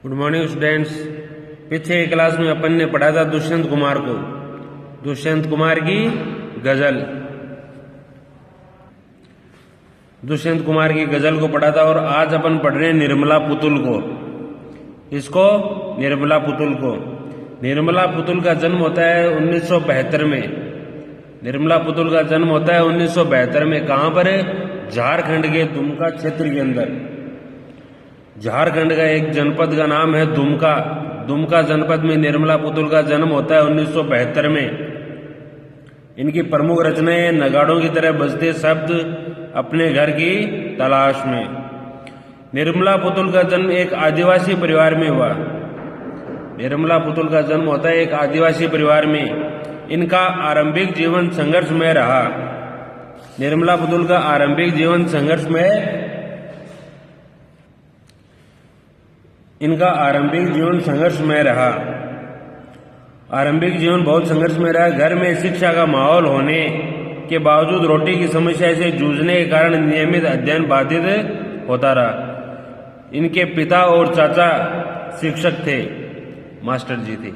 Good morning students. पिछले class में अपन ने पढ़ा था दुष्यंत कुमार को, दुष्यंत कुमार की गजल, दुष्यंत कुमार की गजल को पढ़ा था। और आज अपन पढ़ रहे हैं निर्मला पुतुल को। इसको निर्मला पुतुल को। निर्मला पुतुल का जन्म होता है 1972 में। निर्मला पुतुल का जन्म होता है 1972 में। कहां पर है? झारखंड के दुमका क्षेत्र के अंदर। झारखंड का एक जनपद का नाम है दुमका। दुमका जनपद में निर्मला पुतुल का जन्म होता है 1972 में। इनकी प्रमुख रचनाएं नगाड़ों की तरह बजते शब्द, अपने घर की तलाश में। निर्मला पुतुल का जन्म एक आदिवासी परिवार में हुआ। निर्मला पुतुल का जन्म होता है एक आदिवासी परिवार में। इनका आरंभिक जीवन संघर्षमय रहा। निर्मला पुतुल का आरंभिक जीवन संघर्षमय, इनका आरंभिक जीवन संघर्षमय रहा। आरंभिक जीवन बहुत संघर्षमय रहा। घर में शिक्षा का माहौल होने के बावजूद रोटी की समस्या से जूझने के कारण नियमित अध्ययन बाधित होता रहा। इनके पिता और चाचा शिक्षक थे, मास्टर जी थे।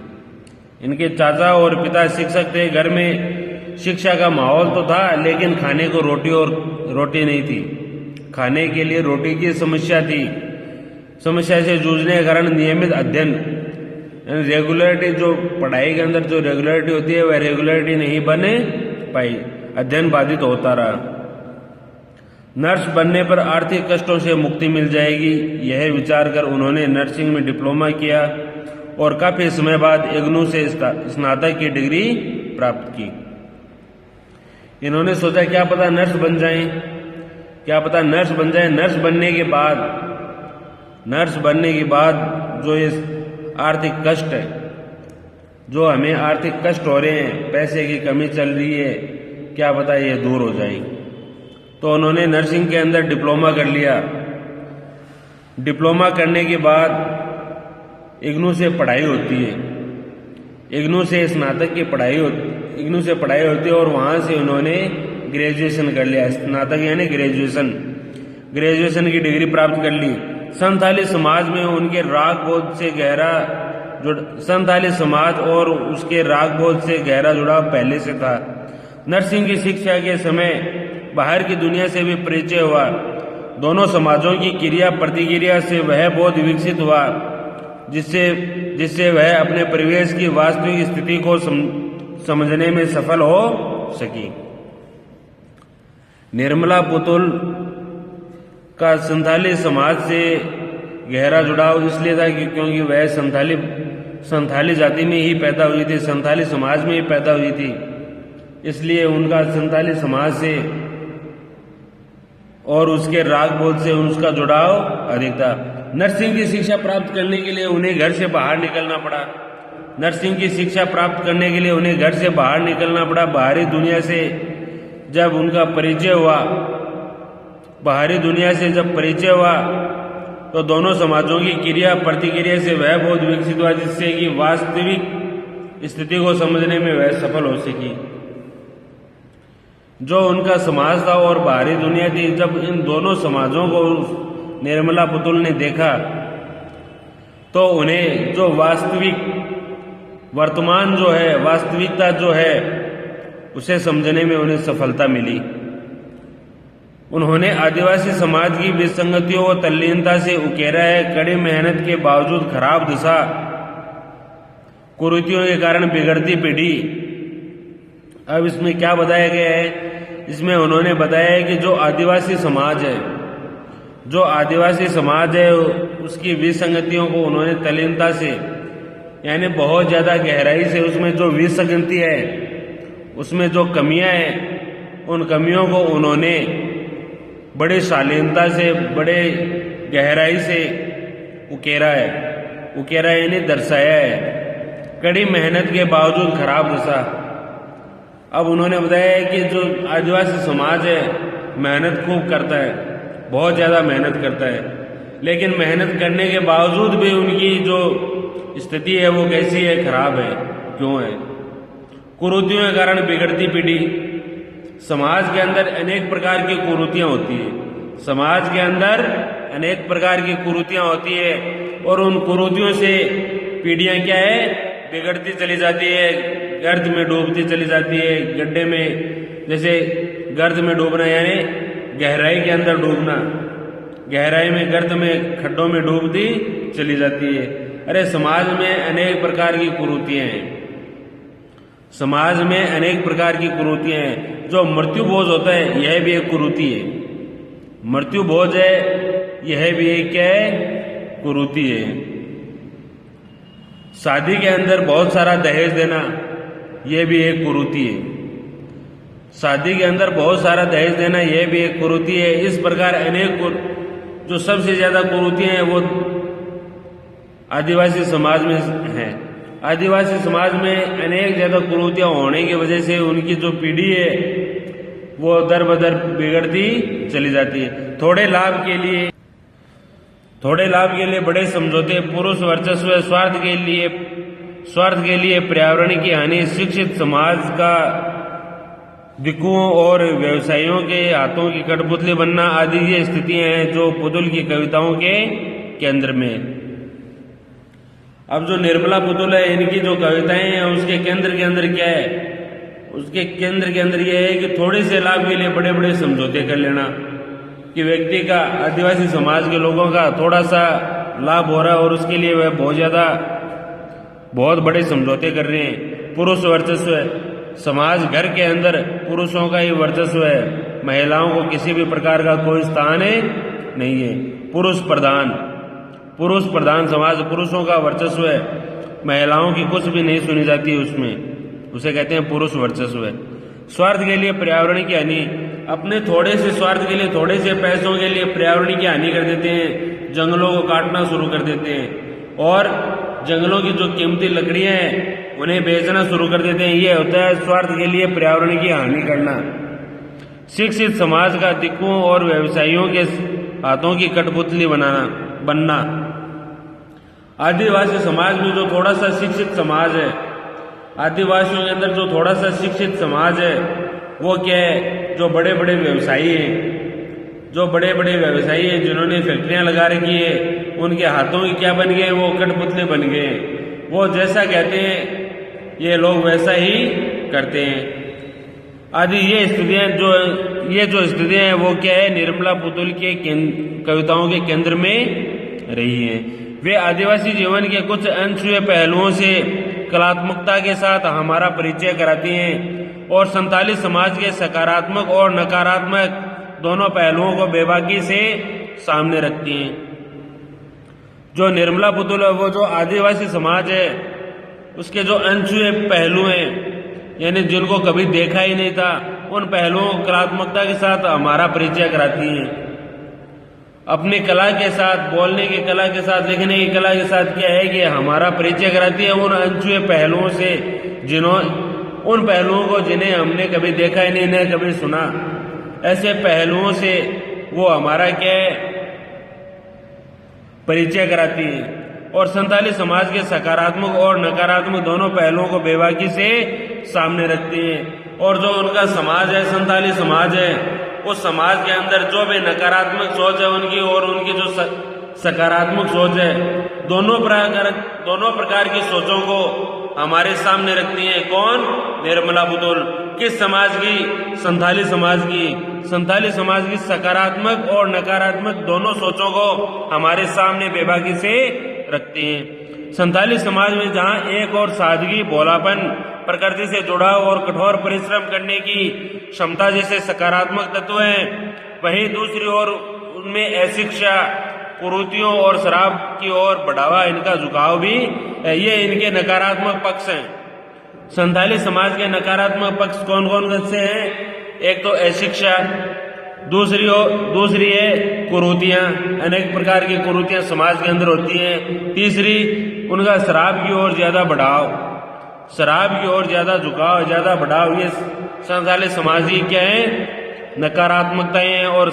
इनके चाचा और पिता शिक्षक थे। घर में शिक्षा का माहौल तो था, लेकिन खाने को रोटी नहीं थी। खाने के लिए रोटी की समस्या थी। समस्या से जूझने के कारण नियमित अध्ययन, रेगुलरिटी, जो पढ़ाई के अंदर जो रेगुलरिटी होती है वह रेगुलरिटी नहीं बने पाई। अध्ययन बाधित होता रहा। नर्स बनने पर आर्थिक कष्टों से मुक्ति मिल जाएगी, यह विचार कर उन्होंने नर्सिंग में डिप्लोमा किया और काफी समय बाद इग्नू से स्नातक की डिग्री प्राप्त की। इन्होंने सोचा क्या पता नर्स बन जाएं, क्या पता नर्स बन जाएं। नर्स बनने के बाद जो ये आर्थिक कष्ट है, जो हमें आर्थिक कष्ट हो रहे हैं, पैसे की कमी चल रही है, क्या पता ये दूर हो जाए। तो उन्होंने नर्सिंग के अंदर डिप्लोमा कर लिया। डिप्लोमा करने के बाद इग्नू से पढ़ाई होती है। इग्नू से स्नातक की पढ़ाई होती, इग्नू से पढ़ाई होती है और वहां से उन्होंने ग्रेजुएशन कर लिया। स्नातक यानी ग्रेजुएशन की डिग्री प्राप्त कर ली। संथाली समाज में उनके राग बोध से गहरा संथाली समाज और उसके राग बोध से गहरा जुड़ाव पहले से था। नर्सिंग की शिक्षा के समय बाहर की दुनिया से भी परिचय हुआ। दोनों समाजों की क्रिया प्रतिक्रिया से वह बोध विकसित हुआ जिससे वह अपने परिवेश की वास्तविक स्थिति को समझने में सफल हो सकी। निर्मला पुतुल का संथाली समाज से गहरा जुड़ाव इसलिए था क्योंकि वह संथाली जाति में ही पैदा हुई थी, संथाली समाज में ही पैदा हुई थी। इसलिए उनका संथाली समाज से और उसके राग बोध से उसका जुड़ाव अधिक था। नर्सिंग की शिक्षा प्राप्त करने के लिए उन्हें घर से बाहर निकलना पड़ा। नर्सिंग की शिक्षा प्राप्त करने के लिए उन्हें घर से बाहर निकलना पड़ा। बाहरी दुनिया से जब उनका परिचय हुआ, बाहरी दुनिया से जब परिचय हुआ तो दोनों समाजों की क्रिया प्रतिक्रिया से वह बहुत विकसित हुआ जिससे कि वास्तविक स्थिति को समझने में वह सफल हो सकी। जो उनका समाज था और बाहरी दुनिया थी, जब इन दोनों समाजों को निर्मला पुतुल ने देखा तो उन्हें जो वर्तमान जो है, वास्तविकता जो है, उसे समझने में उन्हें सफलता मिली। उन्होंने आदिवासी समाज की विसंगतियों और तल्लीनता से उकेरा है। कड़ी मेहनत के बावजूद खराब दिशा कुरीतियों के कारण बिगड़ती पीढ़ी। अब इसमें क्या बताया गया है? इसमें उन्होंने बताया है कि जो आदिवासी समाज है उसकी विसंगतियों को उन्होंने तल्लीनता से, यानी बहुत ज्यादा गहराई से उसमें जो विसंगति है, उसमें जो कमियां हैं, उन कमियों को उन्होंने बड़े शालीनता से, बड़े गहराई से उकेरा यानी दर्शाया है। कड़ी मेहनत के बावजूद खराब दशा। अब उन्होंने बताया है कि जो आदिवासी समाज है मेहनत खूब करता है, बहुत ज्यादा मेहनत करता है, लेकिन मेहनत करने के बावजूद भी उनकी जो स्थिति है वो कैसी है? खराब है। क्यों है? कुरीतियों के कारण बिगड़ती पीढ़ी। समाज के अंदर अनेक प्रकार की कुरीतियां होती है। समाज के अंदर अनेक प्रकार की कुरीतियां होती है। और उन कुरीतियों से पीढ़ियां क्या है, बिगड़ती चली जाती है, गर्त में डूबती चली जाती है। गड्ढे में, जैसे गर्त में डूबना यानी गहराई के अंदर डूबना, गहराई में गर्त में खड्डों में डूबती चली जाती है। अरे समाज में अनेक प्रकार की कुरीतियां हैं, समाज में अनेक प्रकार की कुरीतियां हैं। जो मृत्यु भोज होता है यह भी एक कुरीति है, मृत्यु भोज है यह भी एक क्या है, कुरीति है। शादी के अंदर बहुत सारा दहेज देना यह भी एक कुरीति है, शादी के अंदर बहुत सारा दहेज देना यह भी एक कुरीति है। इस प्रकार अनेक जो सबसे ज्यादा कुरीतियां हैं वो आदिवासी समाज में है। आदिवासी समाज में अनेक ज्यादा कुरीतियां होने की वजह से उनकी जो पीढ़ी है वो दर बदर बिगड़ती चली जाती है। थोड़े लाभ के लिए बड़े समझौते, पुरुष वर्चस्व, स्वार्थ के लिए पर्यावरण की हानि, शिक्षित समाज का भिक्षुओं और व्यवसायियों के हाथों की कठपुतली बनना आदि ये स्थितियां हैं जो पुतुल की कविताओं के केंद्र में। अब जो निर्मला पुतुल है, इनकी जो कविताएं हैं उसके केंद्र के अंदर क्या है, उसके केंद्र के अंदर यह है कि थोड़े से लाभ के लिए बड़े बड़े समझौते कर लेना, कि व्यक्ति का, आदिवासी समाज के लोगों का थोड़ा सा लाभ हो रहा है और उसके लिए वह बहुत बड़े समझौते कर रहे हैं। पुरुष वर्चस्व है, समाज घर के अंदर पुरुषों का ही वर्चस्व है, महिलाओं को किसी भी प्रकार का कोई स्थान नहीं है। पुरुष प्रधान समाज, पुरुषों का वर्चस्व है, महिलाओं की कुछ भी नहीं सुनी जाती उसमें, उसे कहते हैं पुरुष वर्चस्व है। स्वार्थ के लिए पर्यावरण की हानि, अपने थोड़े से स्वार्थ के लिए, थोड़े से पैसों के लिए पर्यावरण की हानि कर देते हैं, जंगलों को काटना शुरू कर देते हैं और जंगलों की जो कीमती लकड़ियां हैं उन्हें बेचना शुरू कर देते हैं। ये होता है स्वार्थ के लिए पर्यावरण की हानि करना। शिक्षित समाज का भिक्षुओं और व्यवसायियों के हाथों की कठपुतली बनना। आदिवासी समाज में जो थोड़ा सा शिक्षित समाज है, आदिवासियों के अंदर जो थोड़ा सा शिक्षित समाज है वो क्या है, जो बड़े बड़े व्यवसायी हैं, जिन्होंने फैक्ट्रियां लगा रखी है, उनके हाथों की क्या बन गए, वो कठपुतले बन गए। वो जैसा कहते हैं ये लोग वैसा ही करते हैं। आदि ये स्थितियां हैं वो क्या है, निर्मला पुतुल के कविताओं के केंद्र में रही हैं। वे आदिवासी जीवन के कुछ अनछुए पहलुओं से कलात्मकता के साथ हमारा परिचय कराती हैं और संथाली समाज के सकारात्मक और नकारात्मक दोनों पहलुओं को बेबाकी से सामने रखती हैं। जो निर्मला पुतुल है वो जो आदिवासी समाज है उसके जो अनछुए पहलू हैं, यानी जिनको कभी देखा ही नहीं था, उन पहलुओं को कलात्मकता के साथ हमारा परिचय कराती हैं। अपनी कला के साथ, बोलने की कला के साथ, लिखने की कला के साथ क्या है कि हमारा परिचय कराती है उन अनछुए पहलुओं से, उन पहलुओं को जिन्हें हमने कभी देखा ही नहीं, न कभी सुना। ऐसे पहलुओं से वो हमारा क्या है, परिचय कराती है और संथाली समाज के सकारात्मक और नकारात्मक दोनों पहलुओं को बेबाकी से सामने रखती हैं। और जो उनका समाज है, संथाली समाज है, उस समाज के अंदर जो भी नकारात्मक सोच है उनकी और उनकी जो सकारात्मक सोच है, दोनों प्रकार की सोचों को हमारे सामने रखती है। कौन? निर्मला पुतुल। किस समाज की? संथाली समाज की। संथाली समाज की सकारात्मक और नकारात्मक दोनों सोचों को हमारे सामने बेबाकी से रखते हैं। संथाली समाज में जहां एक और सादगी, भोलापन, प्रकृति से जुड़ाव और कठोर परिश्रम करने की क्षमता जैसे सकारात्मक तत्व हैं, वहीं दूसरी ओर उनमें अशिक्षा, कुरीतियों और शराब की ओर बढ़ावा, इनका झुकाव भी है। ये इनके नकारात्मक पक्ष हैं। संथाली समाज के नकारात्मक पक्ष कौन कौन से हैं? एक तो अशिक्षा, दूसरी है कुरीतियां, अनेक प्रकार की कुरीतियां समाज के अंदर होती हैं। तीसरी उनका शराब की ओर ज्यादा बढ़ाव, शराब की ओर ज्यादा झुकाव, ज्यादा बढ़ाव। ये संथाली समाज की क्या है? नकारात्मकताएं हैं। और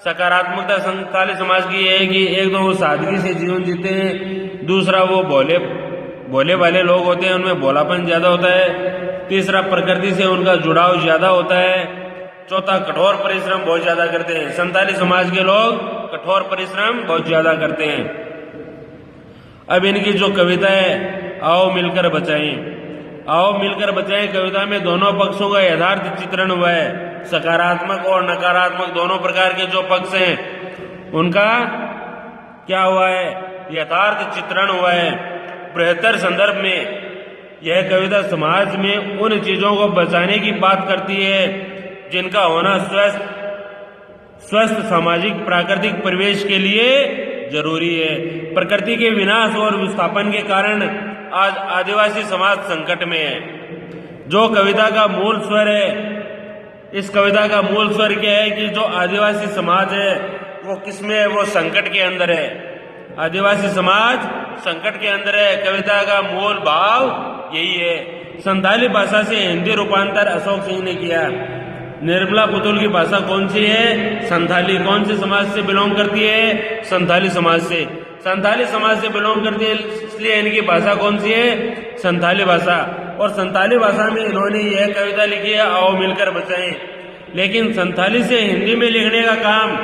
सकारात्मकता संथाली समाज की है कि एक तो वो सादगी से जीवन जीते हैं, दूसरा वो भोले वाले लोग होते हैं, उनमें भोलापन ज्यादा होता है, तीसरा प्रकृति से उनका जुड़ाव ज्यादा होता है, चौथा कठोर परिश्रम बहुत ज्यादा करते हैं। संथाली समाज के लोग कठोर परिश्रम बहुत ज्यादा करते हैं। अब इनकी जो कविता है आओ मिलकर बचाएं, आओ मिलकर बचाएं कविता में दोनों पक्षों का यथार्थ चित्रण हुआ है। सकारात्मक और नकारात्मक दोनों प्रकार के जो पक्ष हैं उनका क्या हुआ है, यथार्थ चित्रण हुआ है। बृहत्तर संदर्भ में यह कविता समाज में उन चीजों को बचाने की बात करती है जिनका होना स्वस्थ सामाजिक प्राकृतिक परिवेश के लिए जरूरी है। प्रकृति के विनाश और विस्थापन के कारण आज आदिवासी समाज संकट में है। जो कविता का मूल स्वर है, इस कविता का मूल स्वर क्या है कि जो आदिवासी समाज है वो किसमें है, वो संकट के अंदर है। आदिवासी समाज संकट के अंदर है। कविता का मूल भाव यही है। संथाली भाषा से हिंदी रूपांतर अशोक सिंह ने किया। निर्मला पुतुल की भाषा कौन सी है, संथाली। कौन से समाज से बिलोंग करती है, संथाली समाज से। संथाली समाज से बिलोंग करती है, इसलिए इनकी भाषा कौन सी है, संथाली भाषा। और संथाली भाषा में इन्होंने यह कविता लिखी है आओ मिलकर बचाएं। लेकिन संथाली से हिंदी में लिखने का काम,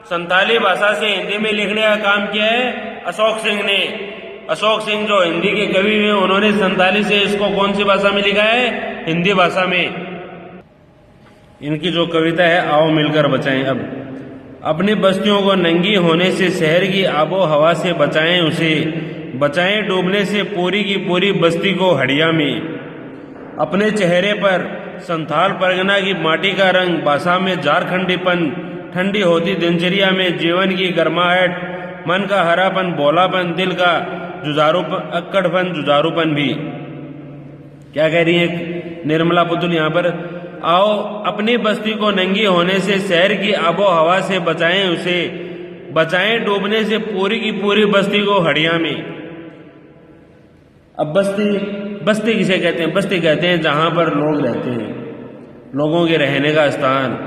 संथाली भाषा से हिंदी में लिखने का काम क्या है, अशोक सिंह ने। अशोक सिंह जो हिंदी के कवि हैं उन्होंने संथाली से इसको कौन सी भाषा में लिखा है, हिंदी भाषा में। इनकी जो कविता है आओ मिलकर बचाएं। अब अपनी बस्तियों को नंगी होने से, शहर की आबो हवा से बचाएं उसे, बचाएं डूबने से पूरी की पूरी बस्ती को हड़िया में। अपने चेहरे पर संथाल परगना की माटी का रंग, भाषा में झारखंडीपन, ठंडी होती दिनचर्या में जीवन की गर्माहट, मन का हरापन, भोलापन, दिल का जुझारूपन, अक्कड़पन, जुझारूपन भी। क्या कह रही है निर्मला पुतुल यहाँ पर, आओ अपनी बस्ती को नंगी होने से, शहर की आबो हवा से बचाएं उसे, बचाएं डूबने से पूरी की पूरी बस्ती को हड़िया में। अब बस्ती किसे कहते हैं, बस्ती कहते हैं जहां पर लोग रहते हैं, लोगों के रहने का स्थान,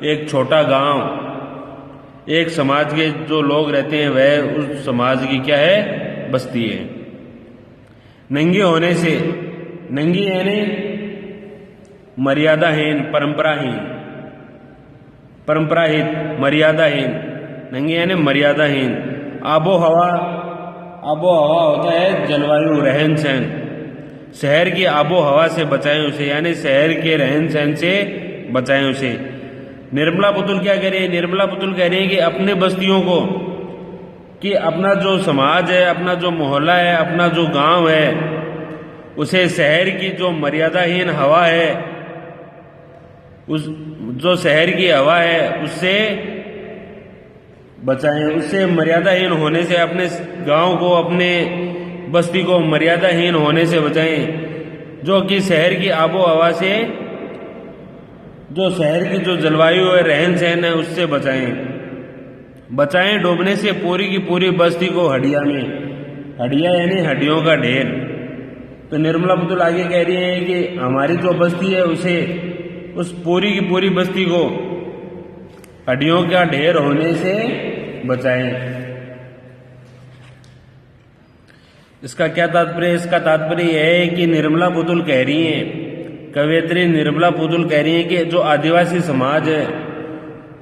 एक छोटा गांव, एक समाज के जो लोग रहते हैं वह उस समाज की क्या है, बस्ती है। नंगी होने से, नंगी यानी मर्यादाहीन, परंपराहीन, मर्यादाहीन। नंगी यानी मर्यादाहीन। आबो हवा होता है जलवायु, रहन सहन। शहर की आबो हवा से बचाएं उसे, यानी शहर के रहन सहन से बचाएं उसे। निर्मला पुतुल क्या कह रही है, निर्मला पुतुल कह रही है कि अपने बस्तियों को, कि अपना जो समाज है, अपना जो मोहल्ला है, अपना जो गांव है, उसे शहर की जो मर्यादाहीन हवा है, उस जो शहर की हवा है उससे बचाएं, उससे मर्यादाहीन होने से, अपने गांव को, अपने बस्ती को मर्यादाहीन होने से बचाएं। जो कि शहर की आबो हवा से, जो शहर की जो जलवायु है, रहन सहन है, उससे बचाएं डूबने से पूरी की पूरी बस्ती को हड्डिया में। हड्डिया यानी हड्डियों का ढेर। तो निर्मला पुतुल आगे कह रही है कि हमारी जो बस्ती है उसे, उस पूरी की पूरी बस्ती को हड्डियों का ढेर होने से बचाएं। इसका क्या तात्पर्य, इसका तात्पर्य यह है कि निर्मला पुतुल कह रही है, कवयित्री निर्मला पुतुल कह रही है कि जो आदिवासी समाज है,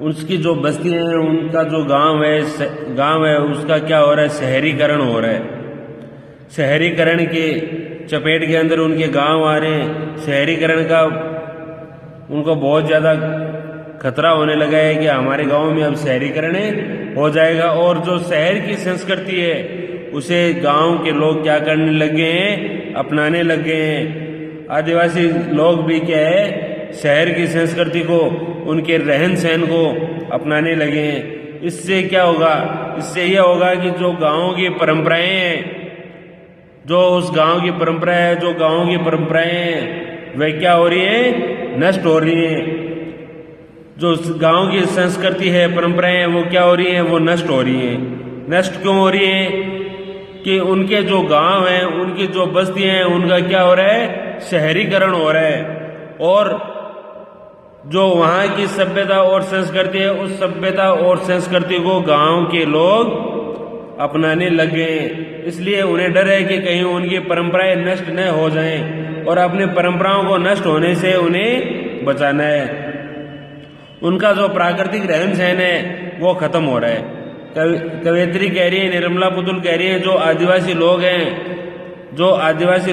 उसकी जो बस्ती है, उनका जो गांव है उसका क्या हो रहा है, शहरीकरण हो रहा है। शहरीकरण के चपेट के अंदर उनके गांव आ रहे हैं। शहरीकरण का उनको बहुत ज़्यादा खतरा होने लगा है कि हमारे गांव में अब शहरीकरण हो जाएगा, और जो शहर की संस्कृति है उसे गांव के लोग क्या करने लगे हैं, अपनाने लगे हैं। आदिवासी लोग भी क्या है, शहर की संस्कृति को, उनके रहन सहन को अपनाने लगे हैं। इससे क्या होगा, इससे यह होगा कि जो गांव की परंपराएं हैं, जो उस गांव की परंपरा है, जो गांव की परंपराएं हैं, वह क्या हो रही है, नष्ट हो रही हैं। जो गांव की संस्कृति है, परंपराएं हैं, वो क्या हो रही हैं, वो नष्ट हो रही हैं। नष्ट क्यों हो रही हैं कि उनके जो गांव हैं, उनकी जो बस्तियां हैं, उनका क्या हो रहा है, शहरीकरण हो रहा है। और जो वहाँ की सभ्यता और संस्कृति है, उस सभ्यता और संस्कृति को गांव के लोग अपनाने लग गए। इसलिए उन्हें डर है कि कहीं उनकी परंपराएं नष्ट न हो जाएं, और अपनी परंपराओं को नष्ट होने से उन्हें बचाना है। उनका जो प्राकृतिक रहन सहन है वो खत्म हो रहा है। कवयित्री कह रही है, निर्मला पुतुल कह रही है, जो आदिवासी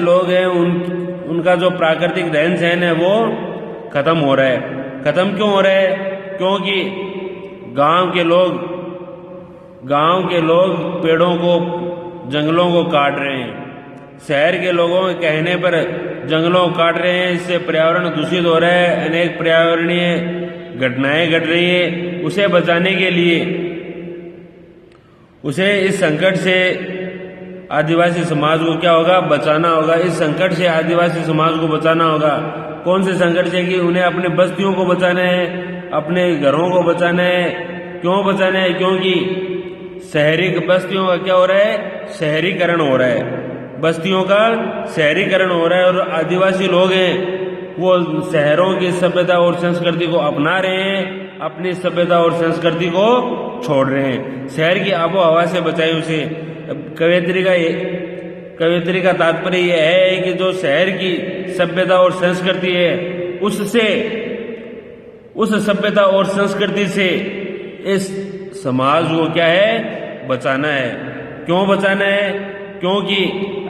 लोग हैं उनका जो प्राकृतिक रहन सहन है वो खत्म हो रहा है। खत्म क्यों हो रहा है? क्योंकि गांव के लोग पेड़ों को, जंगलों को काट रहे हैं। शहर के लोगों के कहने पर जंगलों को काट रहे हैं, इससे पर्यावरण दूषित हो रहा है, अनेक पर्यावरणीय घटनाएं घट रही है। उसे बचाने के लिए उसे इस संकट से आदिवासी समाज को क्या होगा? बचाना होगा। इस संकट से आदिवासी समाज को बचाना होगा। कौन से संकट से? कि उन्हें अपने बस्तियों को बचाना है, अपने घरों को बचाना है। क्यों बचाना है? क्योंकि शहरी बस्तियों का क्या हो रहा है? शहरीकरण हो रहा है। बस्तियों का शहरीकरण हो रहा है और आदिवासी लोग हैं वो शहरों की सभ्यता और संस्कृति को अपना रहे हैं, अपनी सभ्यता और संस्कृति को छोड़ रहे हैं। शहर की आबो हवा से बचाए उसे। कवयित्री का तात्पर्य यह है कि जो शहर की सभ्यता और संस्कृति है उस सभ्यता और संस्कृति से इस समाज को क्या है? बचाना है। क्यों बचाना है? क्योंकि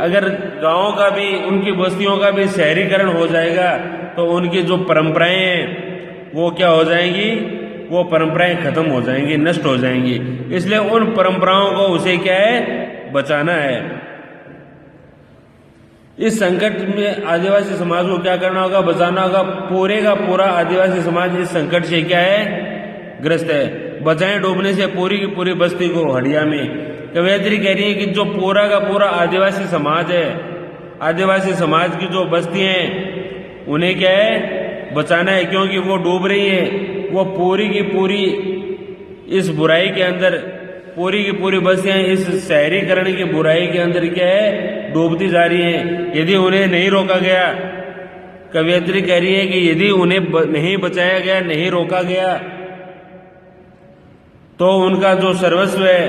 अगर गांवों का भी, उनकी बस्तियों का भी शहरीकरण हो जाएगा तो उनकी जो परंपराएं हैं वो क्या हो जाएंगी? वो परंपराएं खत्म हो जाएंगी, नष्ट हो जाएंगी। इसलिए उन परंपराओं को उसे क्या है? बचाना है। इस संकट में आदिवासी समाज को क्या करना होगा? बचाना होगा। पूरे का पूरा आदिवासी समाज इस संकट से क्या है? ग्रस्त है। बचाएं डूबने से पूरी की पूरी बस्ती को। हड़िया में कवयित्री कह रही है कि जो पूरा का पूरा आदिवासी समाज है, आदिवासी समाज की जो बस्ती हैं उन्हें क्या है? बचाना है। क्योंकि वो डूब रही है, वो पूरी की पूरी इस बुराई के अंदर, पूरी की पूरी बस्तियां इस शहरीकरण की बुराई के अंदर क्या है? डूबती जा रही हैं। यदि उन्हें नहीं रोका गया, कवयित्री कह रही है कि यदि उन्हें नहीं बचाया गया, नहीं रोका गया, तो उनका जो सर्वस्व है,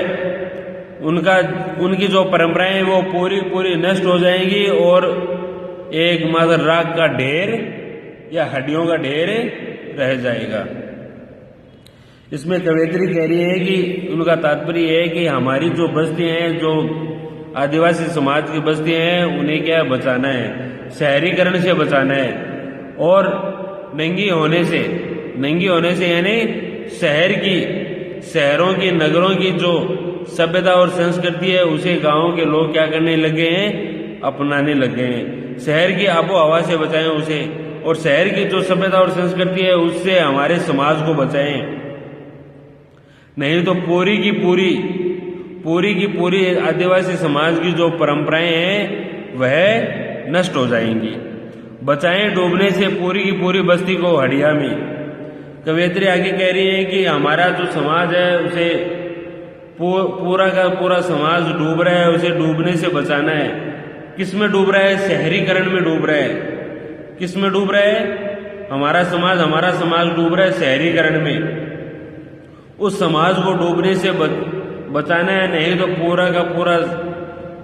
उनकी जो परंपराएं हैं वो पूरी पूरी नष्ट हो जाएंगी और एक मात्र राख का ढेर या हड्डियों का ढेर रह जाएगा। इसमें कवयित्री कह रही है कि उनका तात्पर्य है कि हमारी जो बस्तियां हैं, जो आदिवासी समाज की बस्तियां हैं, उन्हें क्या बचाना है? शहरीकरण से बचाना है। और नंगी होने से यानी शहरों की, नगरों की जो सभ्यता और संस्कृति है उसे गांवों के लोग क्या करने लगे हैं? अपनाने लगे हैं। शहर की आबो हवा से बचाएं उसे, और शहर की जो सभ्यता और संस्कृति है उससे हमारे समाज को बचाएं। नहीं तो पूरी की पूरी आदिवासी समाज की जो परंपराएं हैं वह नष्ट हो जाएंगी। बचाएं डूबने से पूरी की पूरी बस्ती को। हड़िया में कवयित्री आगे कह रही है कि हमारा जो समाज है उसे पूरा का पूरा समाज डूब रहा है, उसे डूबने से बचाना है। किस में डूब रहा है? शहरीकरण में डूब रहा है। किस में डूब रहा है? हमारा समाज डूब रहा है शहरीकरण में। उस समाज को डूबने से बचाना है, नहीं तो पूरा का पूरा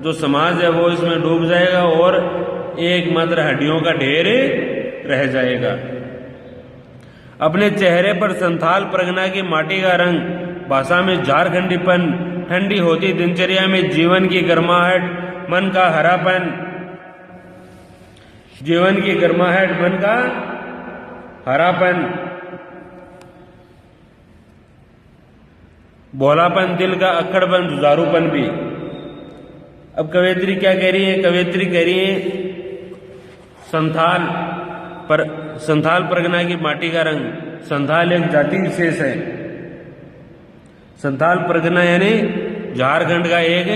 जो समाज है वो इसमें डूब जाएगा और एकमात्र हड्डियों का ढेर रह जाएगा। अपने चेहरे पर संथाल परगना की माटी का रंग, भाषा में झारखंडीपन, ठंडी होती दिनचर्या में जीवन की गर्माहट, मन का हरापन, जीवन की गर्माहट, मन का हरापन, भोलापन, दिल का अक्खड़पन, जुझारूपन भी। अब कवयित्री क्या कह रही है? कवयित्री कह रही है संथाल परगना की माटी का रंग। संथाल एक जाति विशेष है। संथाल परगना यानी झारखंड का एक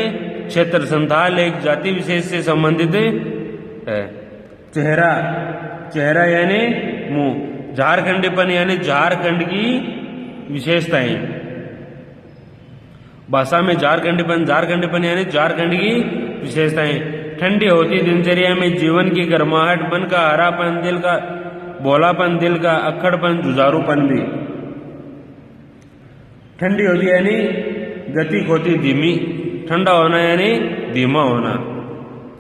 क्षेत्र। संथाल एक जाति विशेष से संबंधित है। चेहरा यानी मुंह। झारखंडीपन यानी झारखंड की विशेषताएं। भाषा में झारखंडीपन यानी झारखंड की विशेषताएं। ठंडी होती दिनचर्या में जीवन की गर्माहट, मन का हरापन, दिल का भोलापन, दिल का अक्खड़पन, जुझारूपन भी। ठंडी होती यानी गति होती धीमी, ठंडा होना यानी धीमा होना।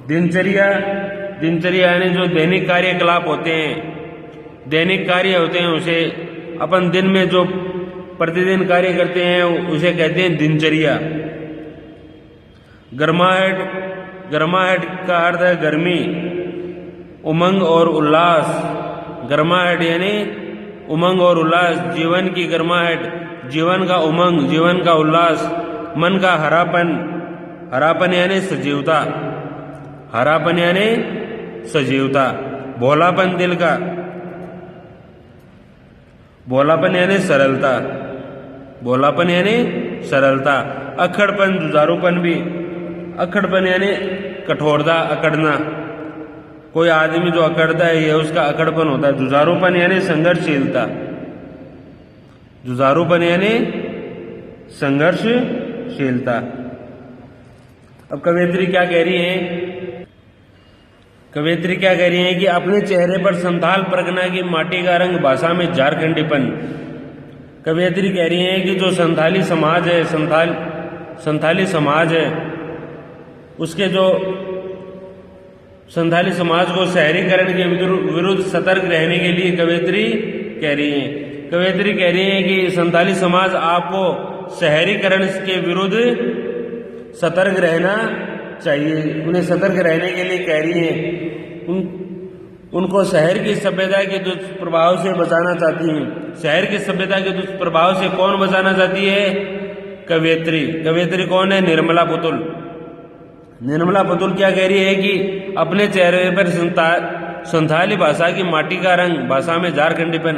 दिनचर्या यानी जो दैनिक कार्यकलाप होते हैं, उसे अपन दिन में जो प्रतिदिन कार्य करते हैं उसे कहते हैं दिनचर्या। गर्माहट, गर्माहट का अर्थ है गर्मी, उमंग और उल्लास। गर्माहट यानी उमंग और उल्लास, जीवन की गर्माहट, जीवन का उमंग, जीवन का उल्लास, मन का हरापन, हरापन यानी सजीवता, हरापन यानी सजीवता, भोलापन दिल का, भोलापन यानी सरलता, भोलापन यानी सरलता, अक्खड़पन, जुझारूपन भी, अक्खड़पन यानी कठोरता, अकड़ना, कोई आदमी जो अकड़ता है ये उसका अकड़पन होता है। जुझारूपन यानी संघर्षशीलता, जुझारूपन यानी संघर्षशीलता। अब कवयित्री क्या कह रही है? कवयित्री क्या कह रही है कि अपने चेहरे पर संथाल परगना की माटी का रंग, भाषा में झारखंडीपन। कवयित्री कह रही है कि जो संथाली समाज है, संथाली समाज है, उसके जो संथाली समाज को शहरीकरण के विरुद्ध सतर्क रहने के लिए कवयित्री कह रही है। कवयित्री कह रही है कि संथाली समाज आपको शहरीकरण के विरुद्ध सतर्क रहना चाहिए, उन्हें सतर्क रहने के लिए कह रही है। उनको शहर की सभ्यता के दुष्प्रभाव से बचाना चाहती हैं। शहर की सभ्यता के दुष्प्रभाव से कौन बचाना चाहती है? कवयित्री। कवयित्री कौन है? निर्मला पुतुल। निर्मला पुतुल क्या कह रही है कि अपने चेहरे पर संथाली भाषा की माटी का रंग, भाषा में झारखंडीपन।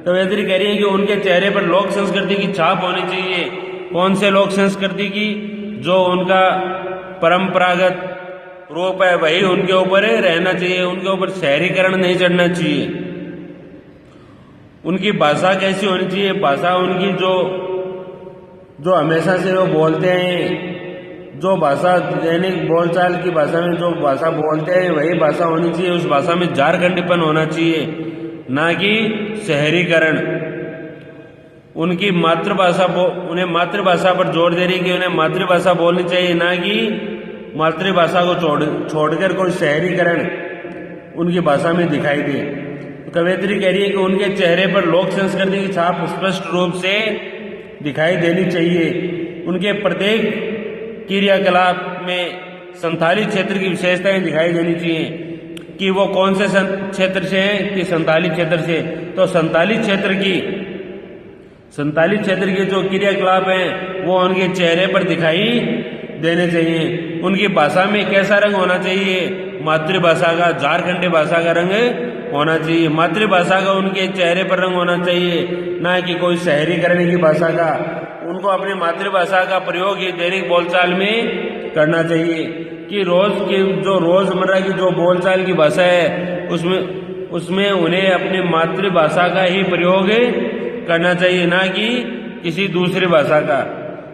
कवयित्री कह रही है कि उनके चेहरे पर लोक संस्कृति की छाप होनी चाहिए। कौन से लोक संस्कृति की? जो उनका परंपरागत रूप है वही उनके ऊपर रहना चाहिए, उनके ऊपर शहरीकरण नहीं चढ़ना चाहिए। उनकी भाषा कैसी होनी चाहिए? भाषा उनकी जो हमेशा से वो बोलते हैं, जो भाषा दैनिक बोलचाल की भाषा में जो भाषा बोलते हैं वही भाषा होनी चाहिए। उस भाषा में झारखंडीपन होना चाहिए, ना कि शहरीकरण। उनकी मातृभाषा, उन्हें मातृभाषा पर जोर दे रही कि उन्हें मातृभाषा बोलनी चाहिए, ना कि मातृभाषा को छोड़कर कोई शहरीकरण उनकी भाषा में दिखाई दे। कवयित्री कह रही है कि उनके चेहरे पर लोक संस्कृति की छाप स्पष्ट रूप से दिखाई देनी चाहिए। उनके प्रत्येक क्रियाकलाप में संथाली क्षेत्र की विशेषताएं दिखाई देनी चाहिए कि वो कौन से क्षेत्र से हैं, कि संथाली क्षेत्र से। तो संथाली क्षेत्र के जो क्रियाकलाप हैं वो उनके चेहरे पर दिखाई देने चाहिए। उनकी भाषा में कैसा रंग होना चाहिए? मातृभाषा का, झारखंडी भाषा का रंग होना चाहिए। मातृभाषा का उनके चेहरे पर रंग होना चाहिए, ना कि कोई शहरीकरण की भाषा का। उनको अपनी मातृभाषा का प्रयोग ही दैनिक बोलचाल में करना चाहिए कि रोजमर्रा की जो बोलचाल की भाषा है उसमें उन्हें अपनी मातृभाषा का ही प्रयोग करना चाहिए, ना कि किसी दूसरी भाषा का।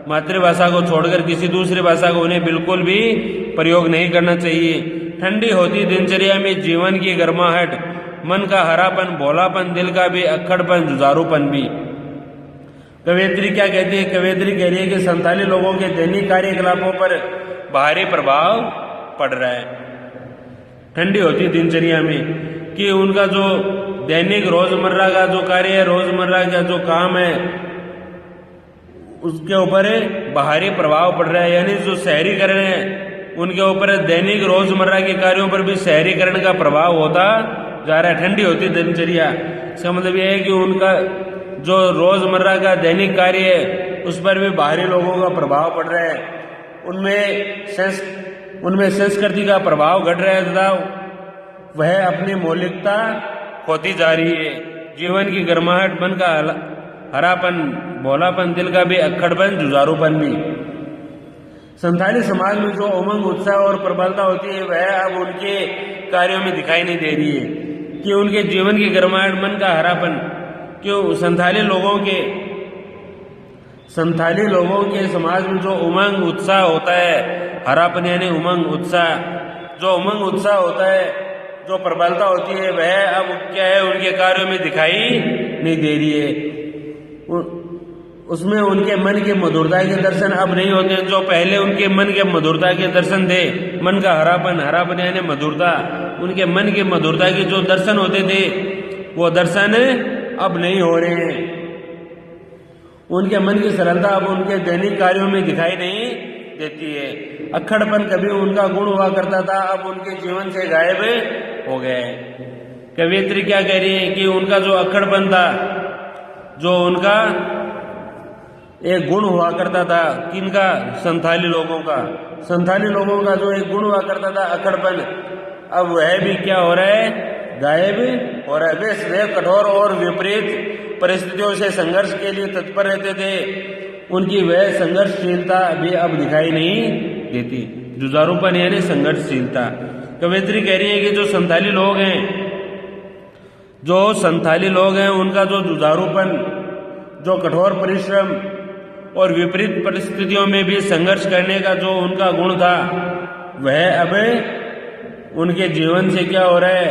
मातृभाषा को छोड़कर किसी दूसरी भाषा को उन्हें बिल्कुल भी प्रयोग नहीं करना चाहिए। ठंडी होती दिनचर्या में जीवन की गर्माहट, मन का हरापन, भोलापन, दिल का भी अक्खड़पन, जुझारूपन भी। कवयित्री क्या कहती है? कवयित्री कह रही है कि संथाली लोगों के दैनिक कार्यकलापों पर भारी प्रभाव पड़ रहा है ठंडी होती दिनचर्या में, कि उनका जो दैनिक रोजमर्रा का जो कार्य है, रोजमर्रा का जो काम है, उसके ऊपर बाहरी प्रभाव पड़ रहा है। यानी जो शहरीकरण है उनके ऊपर दैनिक रोजमर्रा के कार्यों पर भी शहरीकरण का प्रभाव होता जा रहा है। ठंडी होती दिनचर्या, इसका मतलब यह है कि उनका जो रोजमर्रा का दैनिक कार्य है उस पर भी बाहरी लोगों का प्रभाव पड़ रहा है। उनमें संस्कृति का प्रभाव घट रहा है तथा वह अपनी मौलिकता खोती जा रही है। जीवन की गर्माहट, मन का हरापन, भोलापन, दिल का भी अक्खड़पन, जुझारूपन भी। संथाली समाज में जो उमंग, उत्साह और प्रबलता होती है वह अब उनके कार्यों में दिखाई नहीं दे रही है। कि उनके जीवन की गर्माहट, मन का हरापन, क्यों संथाली लोगों के समाज में जो उमंग उत्साह होता है, हरापन यानी उमंग उत्साह, जो उमंग उत्साह होता है, जो प्रबलता होती है वह अब क्या है उनके कार्यों में दिखाई नहीं दे रही है। उसमें उनके मन के मधुरता के दर्शन अब नहीं होते जो पहले उनके मन के मधुरता के दर्शन थे। मन का हरापन यानी मधुरता, उनके मन के मधुरता के जो दर्शन होते थे वो दर्शन अब नहीं हो रहे हैं। उनके मन की सरलता अब उनके दैनिक कार्यों में दिखाई नहीं देती है। अक्खड़पन कभी उनका गुण हुआ करता था, अब उनके जीवन से गायब हो गया है। कवियत्री क्या कह रही है कि उनका जो अक्खड़पन था, जो उनका एक गुण हुआ करता था, किनका? संथाली लोगों का। संथाली लोगों का जो एक गुण हुआ करता था अक्खड़पन, अब वह भी क्या हो रहा है? गायब हो रहा है। वे कठोर और विपरीत परिस्थितियों से संघर्ष के लिए तत्पर रहते थे, उनकी वह संघर्षशीलता भी अब दिखाई नहीं देती। जुझारूपन यानी संघर्षशीलता। कवियत्री कह रही है कि जो संथाली लोग हैं, उनका जो जुझारूपन, जो कठोर परिश्रम और विपरीत परिस्थितियों में भी संघर्ष करने का जो उनका गुण था, वह अब उनके जीवन से क्या हो रहा है?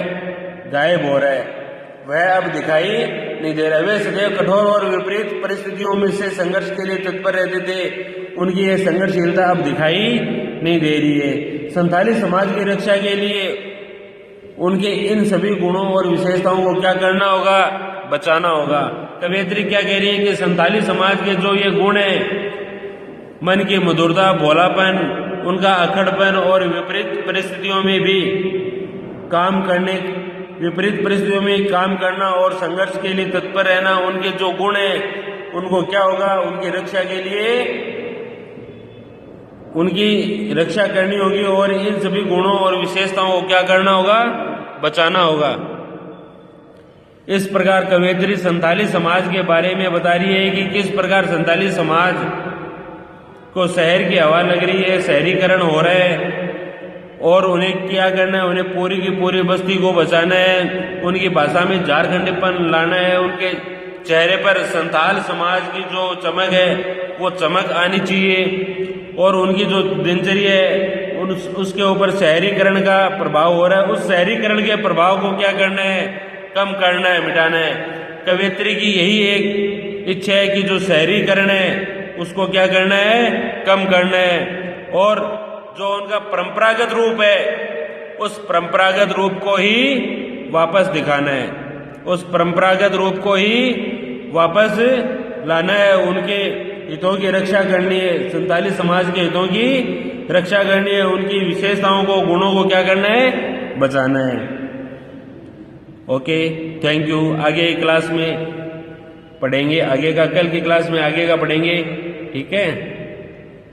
गायब हो रहा है। वह अब दिखाई नहीं दे रहा। वे सदैव कठोर और विपरीत परिस्थितियों में से संघर्ष के लिए तत्पर रहते थे, उनकी यह संघर्षशीलता अब दिखाई नहीं दे रही है। संथाली समाज की रक्षा के लिए उनके इन सभी गुणों और विशेषताओं को क्या करना होगा? बचाना होगा। कवियत्री क्या कह रही है कि संथाली समाज के जो ये गुण हैं, मन की मधुरता, भोलापन, उनका अक्खड़पन और विपरीत परिस्थितियों में काम करना और संघर्ष के लिए तत्पर रहना, उनके जो गुण हैं, उनको क्या होगा? उनकी रक्षा के लिए उनकी रक्षा करनी होगी और इन सभी गुणों और विशेषताओं को क्या करना होगा? बचाना होगा। इस प्रकार कवियत्री संथाली समाज के बारे में बता रही है कि किस प्रकार संथाली समाज को शहर की हवा लग रही है, शहरीकरण हो रहा है, और उन्हें क्या करना है? उन्हें पूरी की पूरी बस्ती को बचाना है, उनकी भाषा में झारखंडीपन लाना है, उनके चेहरे पर संथाल समाज की जो चमक है वो चमक आनी चाहिए, और उनकी जो दिनचर्या है उसके ऊपर शहरीकरण का प्रभाव हो रहा है, उस शहरीकरण के प्रभाव को क्या करना है? कम करना है, मिटाना है। कवियत्री की यही एक इच्छा है कि जो शहरीकरण है उसको क्या करना है? कम करना है, और जो उनका परंपरागत रूप है उस परंपरागत रूप को ही वापस दिखाना है, उस परंपरागत रूप को ही वापस लाना है। उनके हितों की रक्षा करनी है, संथाली समाज के हितों की रक्षा करनी है, उनकी विशेषताओं को, गुणों को क्या करना है? बचाना है। Okay, thank you. आगे की क्लास में पढ़ेंगे, आगे का कल की क्लास में आगे का पढ़ेंगे, ठीक है।